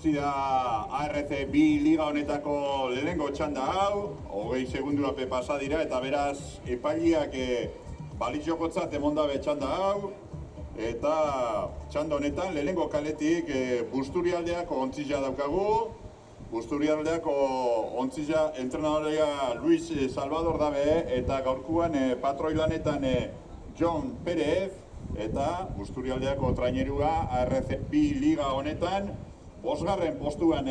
Itxi da ARC bi liga honetako lehenengo txanda hau, 20 segundurape pasa dira eta beraz epailiak balitxokotzat emondabe txanda hau. Eta txanda honetan lehenengo kaletik Busturialdeako ontzila daukagu. Busturialdeako ontzila entrenadorea Luis Salvador dabe eta gaurkuan patroi lanetan John Pérez eta Busturialdeako trainerua ARC bi liga honetan. Bosgarren postuan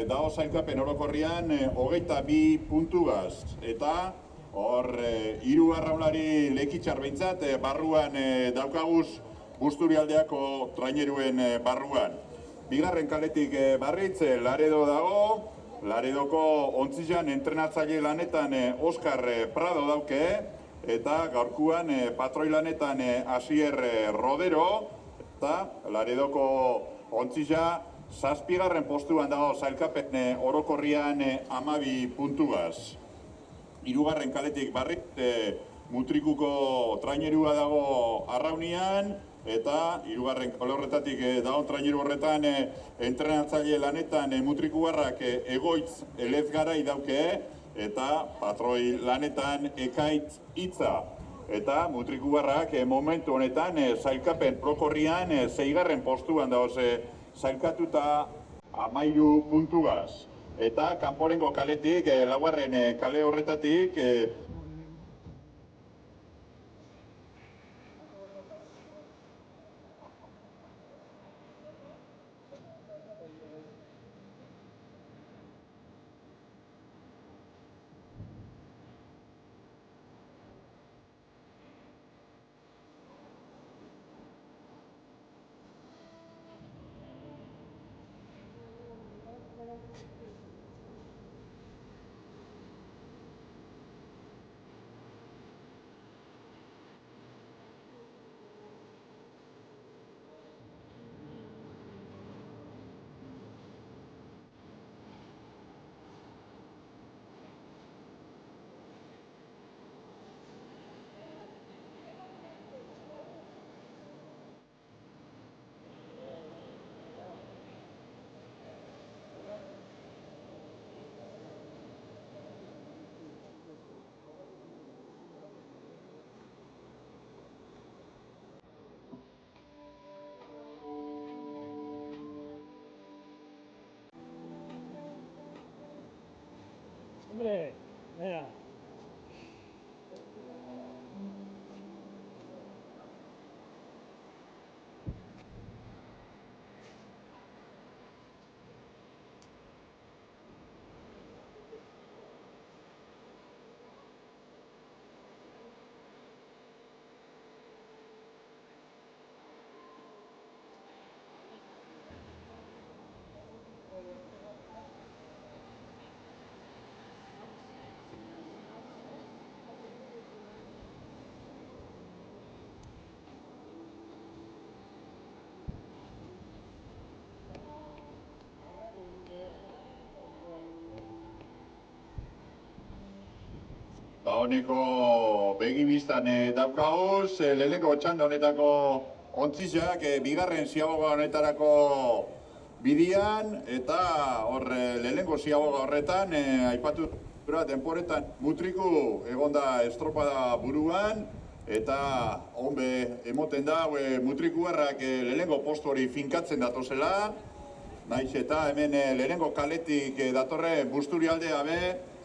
dago sailkapen orokorrian 22 puntugaz. Eta hor hiru arraunlari lekitxar behintzat barruan daukaguz Busturialdeako traineruen barruan. Bigarren kaletik Barritz, Laredo dago. Laredoko ontzilan entrenatzaile lanetan Oscar Prado dauke. Eta gaurkuan patroi lanetan Asier Rodero. Eta Laredoko ontzila zazpigarren postuan dago sailkapen orokorrian 12 puntugaz. Hirugarren kaletik Barritz, Mutrikuko trainerua dago Arraunian. Eta hirugarren kale horretatik dago traineru horretan entrenatzaile lanetan Mutrikuarrak Egoitz Elezgarai dauke. Eta patroi lanetan Ekaitz Itza. Eta Mutrikuarrak momentu honetan sailkapen orokorrian 6. postuan dago sailkatuta 13 puntugaz. Eta kanporengo kaletik, laugarren kale horretatik, Hombre, venga. honeko begibiztan daukaguz, lehenengo txanda honetako ontzizak bigarren ziaboga honetarako bidian, eta hor lehenengo ziaboga horretan, aipatu denporetan Mutriku egonda estropada buruan, eta honbe emoten da Mutrikuarrak lehenengo postu hori finkatzen datozela, naiz eta hemen lehenengo kaletik datorren Busturialdea be,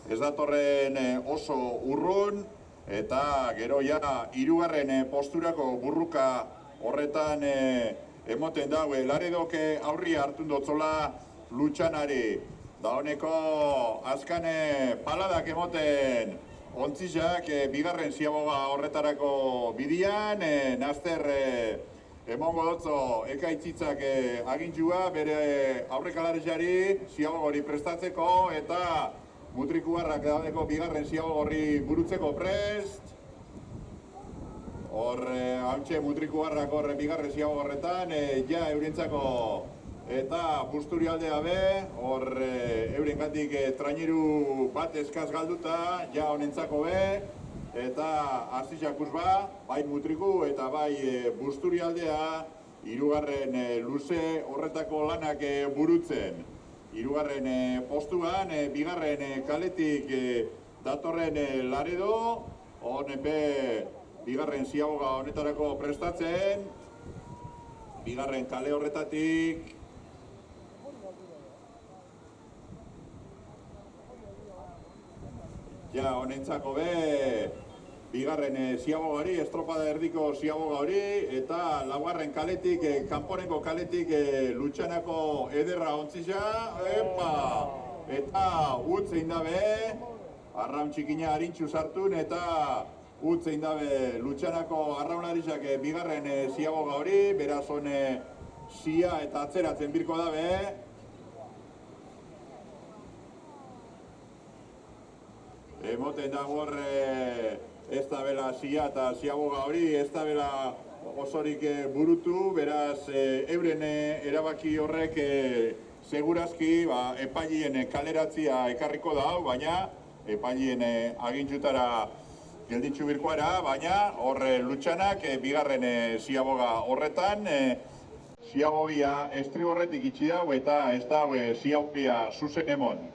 ez datorren oso urrun, eta gero ja hirugarren posturako burruka horretan emoten da, Laredoke aurria hartun dotzola Lutxanari. Da honeko azkan paladak emoten ontzizak bigarren ziaboga horretarako bidian, nazter emongo dotzo Ekaitzitzak agintzua bere aurrekalarizari ziaboga hori prestatzeko, eta Mutrikuarrak daudeko bigarren ziaboga horri burutzeko prest. Hor, hautxe Mutrikuarrak horre bigarren ziaboga horretan, ja eurentzako eta Busturialdea be, hor eurengatik traineru bat eskaz galduta, ja honentzako be, eta artizakuz ba, bai Mutriku eta bai Busturialdea hirugarren luze horretako lanak burutzen. hirugarren postuan, bigarren kaletik datorren Laredo, honepe bigarren ziaboga honetarako prestatzen, bigarren kale horretatik, ja honentzako bigarren ziabogari, estropada erdiko ziaboga hori, eta laugarren kaletik, kanporengo kaletik Lutxanako ederra ontzisa, eta utzein dabe, arraun txikina harintxu sartun, eta utzein dabe Lutxanako arraunarisak bigarren ziaboga hori, beraz hone zia eta atzeratzen birko dabe. Emoten da gorre ez da bela zia eta ziaboga hori, ez da bela osorik burutu, beraz euren erabaki horrek segurazki epailien kaleratzia ekarriko da, baina epailien agintxutara gelditzu birkoara, baina horre Lutxanak bigarren ziaboga horretan ziabogia estriborretik itxi dau eta ez da ziabogia zuzen emon.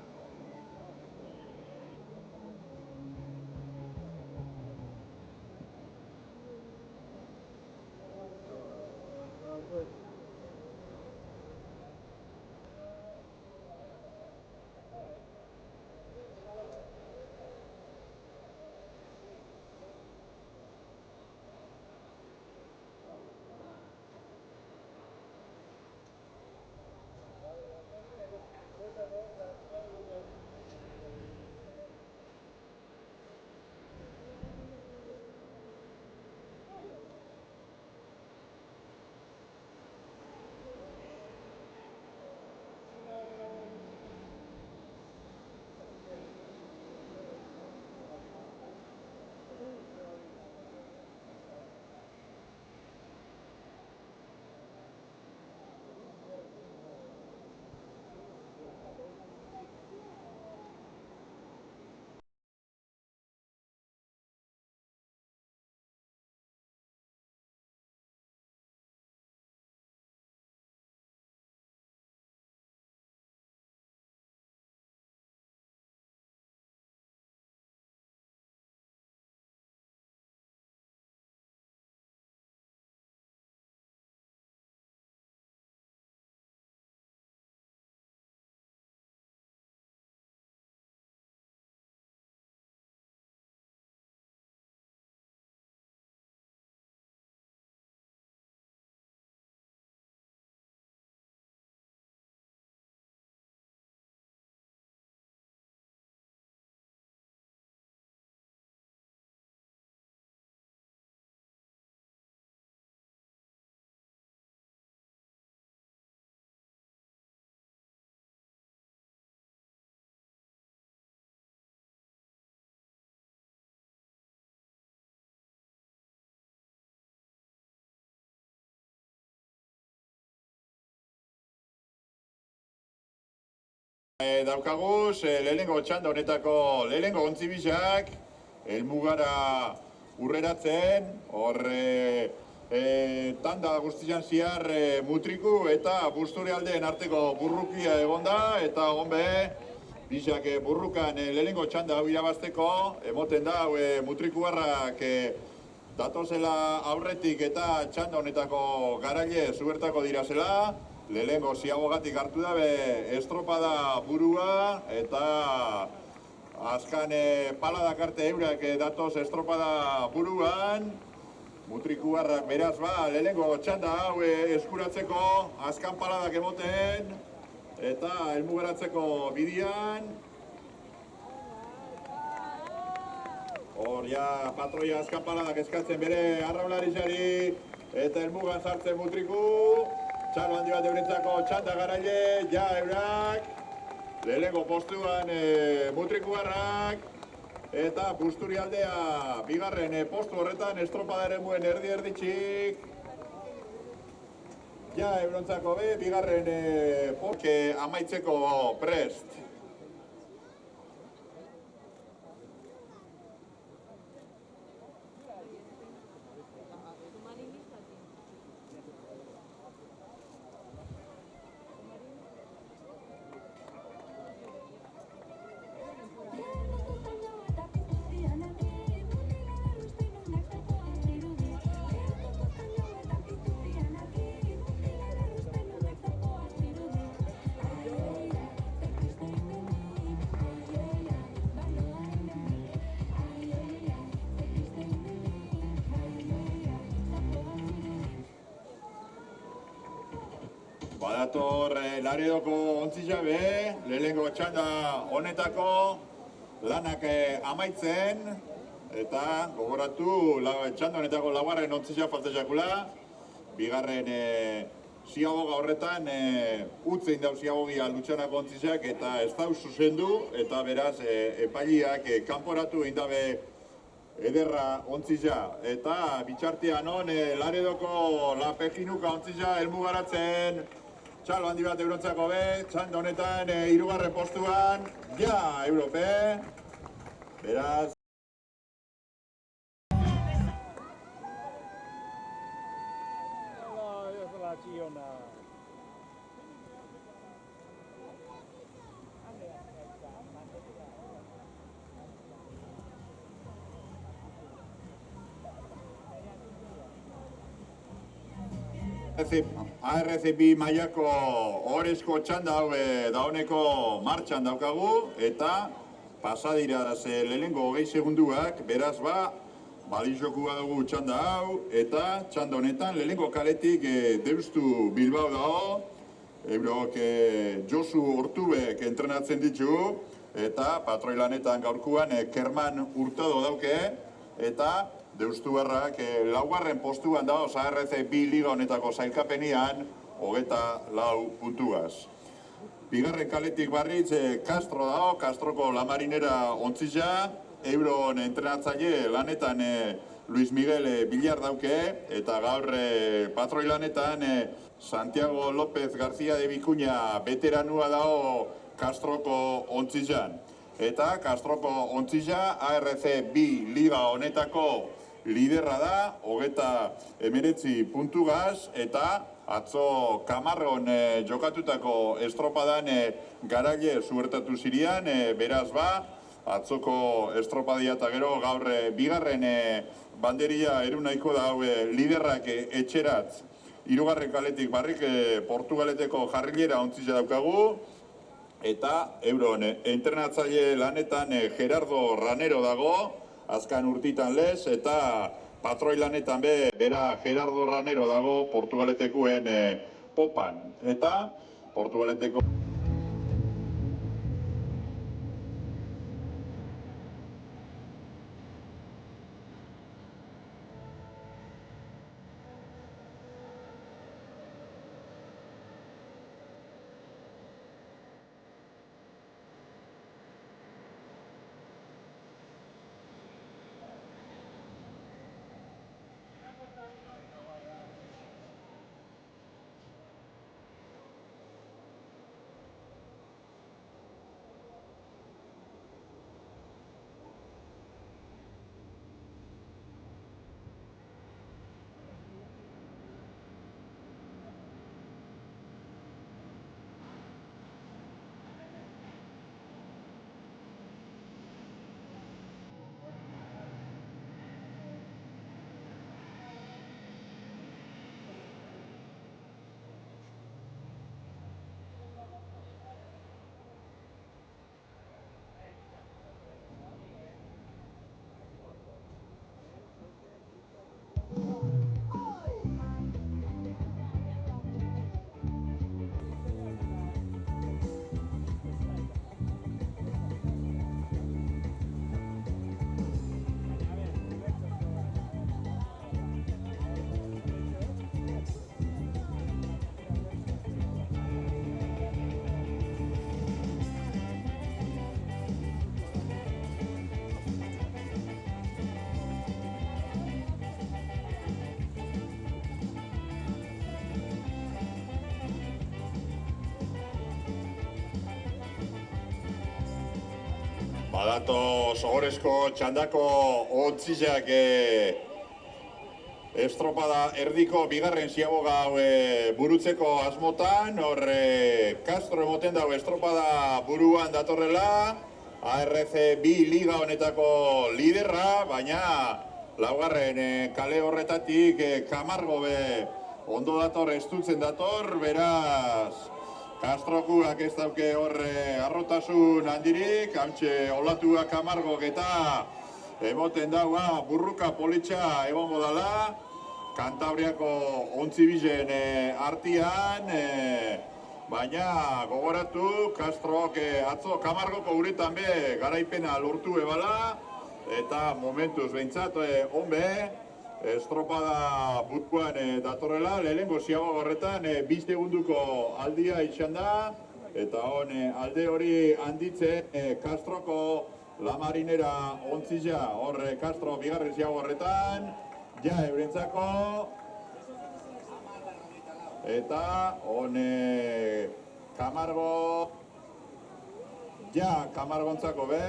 Daukaguz, lehenengo txanda honetako lehenengo ontzibisak, helmugara urreratzen, horre tanda guztian ziar mutriku eta Busturialdeen arteko burrukia egonda, eta honbe, bisak burrukan lehenengo txanda hau irabazteko, emoten da mutrikuarrak datozela aurretik eta txanda honetako garaile zubertako dirazela, lehenengo ziabogatik hartu dabe estropada burua eta azkan paladak arte eurak datoz estropada buruan. Mutrikuarrak beraz lehenengo txanda hau eskuratzeko azkan paladak emoten eta helmugaratzeko bidian. Hor ja patroia azkan paladak eskatzen bere arraunlarizari eta helmugan sartzen mutriku. Txalo handi bat eurentzako txanda garaile, ja eurak, lehenengo postuan mutrikuarrak, eta Busturialdea bigarren postu horretan estropadaren muen erdi-erditxik. Ja eurentzako bigarren poke amaitzeko prest. Badator Laredoko ontzia be, lehenengo txanda honetako lanak amaitzen, eta gogoratu txanda honetako laugarren ontzia faltezakula, bigarren ziaboga horretan utzein dau ziabogia lutxanako ontziak eta ez dau zuzendu, eta beraz epailiak kanporatu indabe ederra ontzia. Eta bitxartean hon Laredoko lapejinuka ontzia helmugaratzen, txalo handi bat eurontzako be, txanda honetan hirugarren postuan, ja, Europe, beraz. ARC2 mailako ohorezko txanda hau dauneko martxan daukagu, eta pasadira lehenengo 20 segunduak, beraz badizokua dugu txanda hau, eta txanda honetan lehenengo kaletik Deustu Bilbao dago, eurok Josu Hortubek entrenatzen ditu, eta patroi lanetan gaurkuan Kerman Hurtado dauke, eta Deustu Barrak laugarren postuan dago ARC2 liga honetako sailkapenian 24 puntuaz. Bigarren kaletik barritz Castro dago, Castroko La Marinera ontzia, euron entrenatzaile lanetan Luis Miguel Villar dauke, eta gaur patroi lanetan Santiago López García de Vicuña veteranua dago Castroko ontzian. Eta Castroko ontzia ARC2 liga honetako liderra da, 29 puntugaz, eta atzo Kamarron jokatutako estropadan garaile zuertatu zirian, beraz atzoko estropadia eta gero gaur bigarren banderia erunaiko da liderrak etxeratz. Hirugarren kaletik barrik Portugaleteko jarrilera ontzia daukagu, eta euron entrenatzaile lanetan Gerardo Ranero dago, azkan urtitan lez, eta patroi lanetan bera Gerardo Ranero dago Portugaletekoen popan. Eta Portugaleteko badato Sogorezko txandako ontziak estropada erdiko bigarren ziaboga burutzeko asmotan, hor Castro emoten dago estropada buruan datorrela, ARC2 liga honetako liderra, baina laugarren kale horretatik Camargo ondo dator, estutzen dator, beraz Castrokuak ez dauke horre arrotasun handirik, hantxe olatua Camargok eta emoten dagoa burruka politxa egongo dala, Kantabriako ontzibilen artian, baina gogoratu Castrok atzo Kamargoko uretan be garaipena lortu ebala, eta momentuz behintzat onbe, estropada buruan datorrela, lehenengo ziago horretan 2 segunduko aldia izan da, eta alde hori handitzen Castroko La Marinera ontzia, hor Castro bigarren ziago horretan, ja eurentzako, eta Camargo, ja Camargontzako be,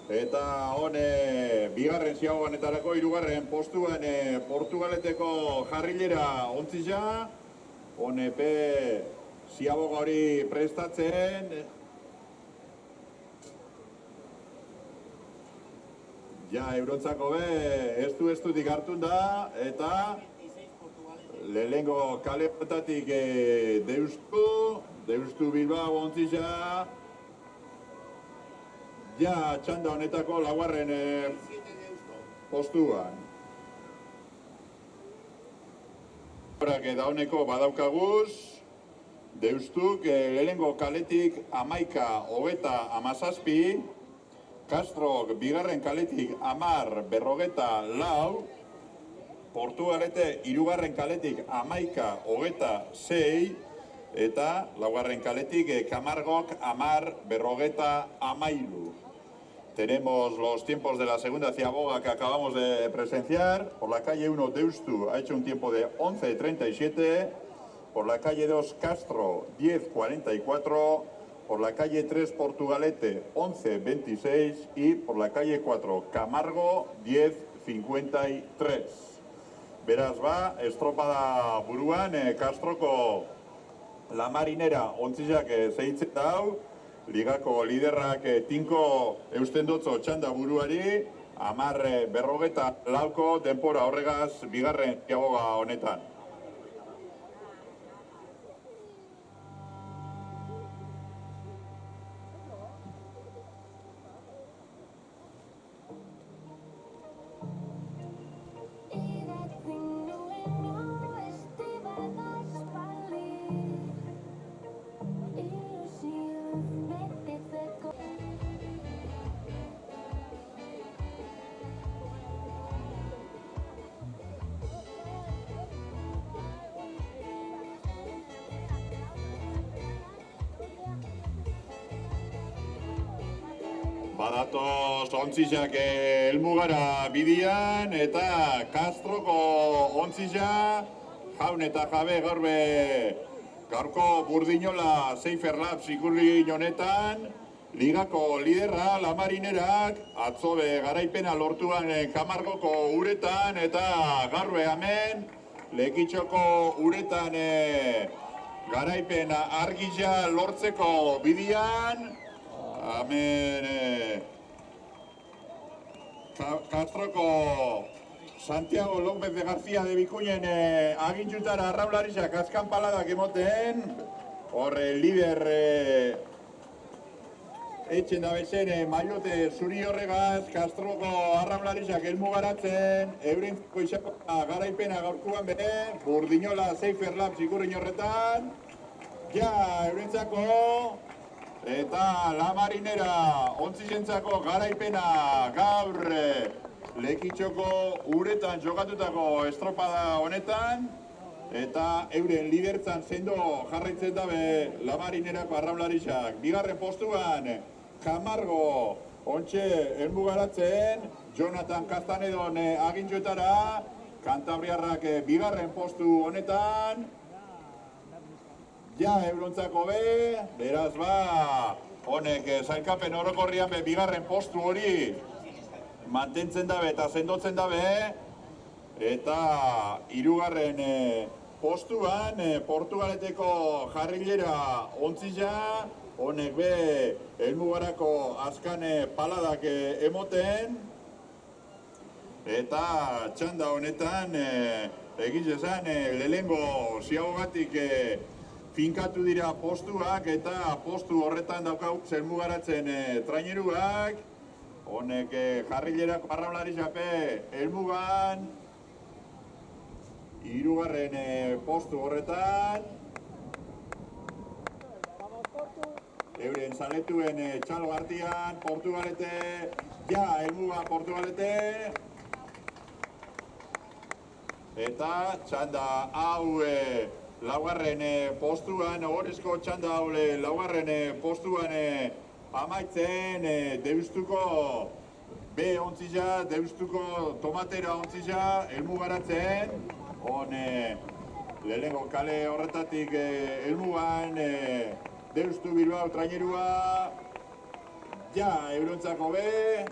eta bigarren ziago honetarako, 3. postuan Portugaleteko jarrilera ontzia, pe ziaboga hori prestatzen, ja eurontzako be estu-estutik hartun da, eta lehenengo kale horretatik Deustu Bilbao ontzia, ja txanda honetako 4. postuan. Horak dauneko badaukaguz, Deustuk lehenengo kaletik 11:27, Castrok bigarren kaletik 10:44, Portugalete 3. kaletik 11:26, eta 4. kaletik Camargok 10:43. Tenemos los tiempos de la segunda ciaboga que acabamos de presenciar. Por la calle 1 Deustu ha hecho un tiempo de 11:37, por la calle 2 Castro 10:44, por la calle 3 Portugalete 11:26 y por la calle 4 Camargo 10:53. Beraz ba, estropada buruan Castroko La Marinera ontziak zeitzen dau, ligako liderrak tinko eusten dotzo txanda buruari, 10:44 denpora horregaz bigarren ziaboga honetan. Badatoz ontzizak helmugara bidian, eta Castroko ontzia jaun eta jabe gaurko Burdinola Seifer Labs ikurri honetan, ligako liderra La Marinerak atzobe garaipena lortuan Camargoko uretan, eta gaurbe hemen Lekitxoko uretan garaipena argia lortzeko bidian. Hemen Castroko Santiago López de García de Bikuñen agintxutara arraularisak azkan paladak emoten. Horre lider etxen da bezen maiote zuri horregaz Castroko arraularisak elmugaratzen. Eurentzako izako garaipena gaurkuan bere, Burdinola Seifer Labs ikurrin horretan. Ja, eurentzako eta La Marinera ontzizentzako garaipena gaur Lekitxoko uretan jokatutako estropada honetan, eta euren lidertzan sendo jarraitzen dabe La Marinerako arraunlarisak. Bigarren postuan Camargo ontxe helmugaratzen, Jonathan Castanedon agintxoetara, Kantabriarrak bigarren postu honetan. Ja, eurontzako be, beraz ba, honek zailkapen orokorrian be bigarren postu hori mantentzen dabe eta sendotzen dabe, eta 3. postuan Portugaleteko jarrilera ontzia, honek be helmugarako azkan paladak emoten, eta txanda honetan egin zezan lehenengo ziagogatik finkatu dira postuak eta postu horretan daukagu zelmugaratzen traineruak. Honek jarrilerak parraulari xape helmugan. Hirugarren postu horretan. Euren zaletuen txalo gartian, Portugalete, ja, helmuga Portugalete. Eta txanda hau laugarren postuan, ogorezko txanda hau laugarren postuan amaitzen Deustuko B ontzia, Deustuko tomatera ontzia, helmugaratzen. Hon lehenengo kale horretatik helmugan Deustu Bilbao trainerua, ja, eurontzako be.